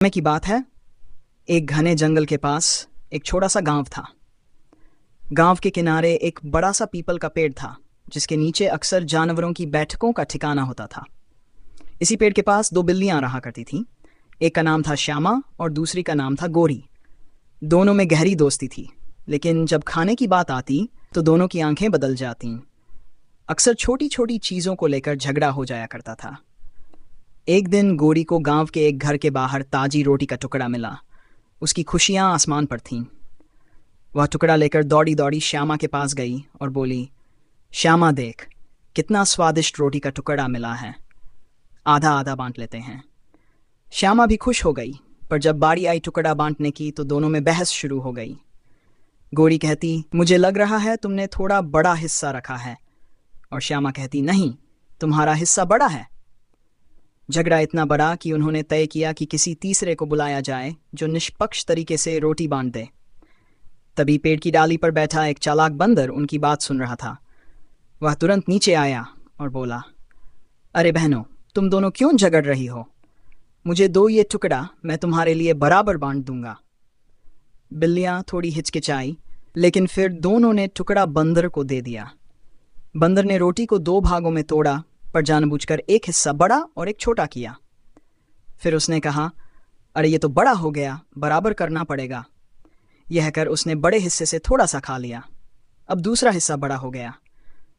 समय की बात है, एक घने जंगल के पास एक छोटा सा गांव था। गांव के किनारे एक बड़ा सा पीपल का पेड़ था, जिसके नीचे अक्सर जानवरों की बैठकों का ठिकाना होता था। इसी पेड़ के पास दो बिल्लियां रहा करती थीं। एक का नाम था श्यामा और दूसरी का नाम था गोरी। दोनों में गहरी दोस्ती थी, लेकिन जब खाने की बात आती तो दोनों की आंखें बदल जातीं। अक्सर छोटी छोटी चीज़ों को लेकर झगड़ा हो जाया करता था। एक दिन गोरी को गांव के एक घर के बाहर ताजी रोटी का टुकड़ा मिला। उसकी खुशियां आसमान पर थीं। वह टुकड़ा लेकर दौड़ी दौड़ी श्यामा के पास गई और बोली, श्यामा देख, कितना स्वादिष्ट रोटी का टुकड़ा मिला है, आधा आधा बांट लेते हैं। श्यामा भी खुश हो गई, पर जब बारी आई टुकड़ा बांटने की तो दोनों में बहस शुरू हो गई। गोरी कहती, मुझे लग रहा है तुमने थोड़ा बड़ा हिस्सा रखा है, और श्यामा कहती, नहीं, तुम्हारा हिस्सा बड़ा है। झगड़ा इतना बड़ा कि उन्होंने तय किया कि किसी तीसरे को बुलाया जाए जो निष्पक्ष तरीके से रोटी बांट दे। तभी पेड़ की डाली पर बैठा एक चालाक बंदर उनकी बात सुन रहा था। वह तुरंत नीचे आया और बोला, अरे बहनों, तुम दोनों क्यों झगड़ रही हो? मुझे दो ये टुकड़ा, मैं तुम्हारे लिए बराबर बांट दूंगा। बिल्लियां थोड़ी हिचकिचाई, लेकिन फिर दोनों ने टुकड़ा बंदर को दे दिया। बंदर ने रोटी को दो भागों में तोड़ा, पर जानबूझकर एक हिस्सा बड़ा और एक छोटा किया। फिर उसने कहा, अरे ये तो बड़ा हो गया, बराबर करना पड़ेगा। यह कर उसने बड़े हिस्से से थोड़ा सा खा लिया। अब दूसरा हिस्सा बड़ा हो गया।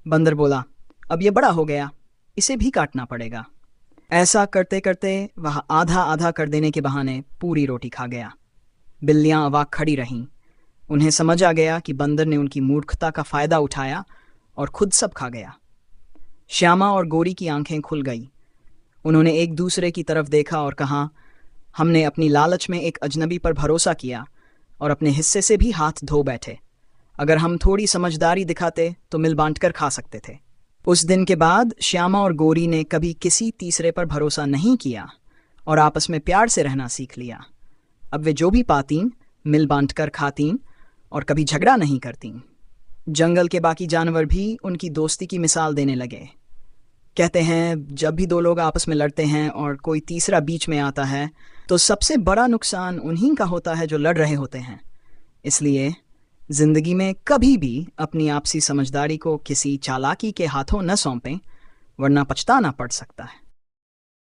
बंदर बोला, अब ये बड़ा हो गया, इसे भी काटना पड़ेगा। ऐसा करते करते वह आधा आधा कर देने के बहाने पूरी रोटी खा गया। बिल्लियां अवाक खड़ी रहीं। उन्हें समझ आ गया कि बंदर ने उनकी मूर्खता का फायदा उठाया और खुद सब खा गया। श्यामा और गोरी की आंखें खुल गई। उन्होंने एक दूसरे की तरफ देखा और कहा, हमने अपनी लालच में एक अजनबी पर भरोसा किया और अपने हिस्से से भी हाथ धो बैठे। अगर हम थोड़ी समझदारी दिखाते तो मिल बांट कर खा सकते थे। उस दिन के बाद श्यामा और गोरी ने कभी किसी तीसरे पर भरोसा नहीं किया और आपस में प्यार से रहना सीख लिया। अब वे जो भी पातीं मिल बांट कर खातीं और कभी झगड़ा नहीं करतीं। जंगल के बाकी जानवर भी उनकी दोस्ती की मिसाल देने लगे। कहते हैं, जब भी दो लोग आपस में लड़ते हैं और कोई तीसरा बीच में आता है तो सबसे बड़ा नुकसान उन्हीं का होता है जो लड़ रहे होते हैं। इसलिए जिंदगी में कभी भी अपनी आपसी समझदारी को किसी चालाकी के हाथों न सौंपें, वरना पछताना पड़ सकता है।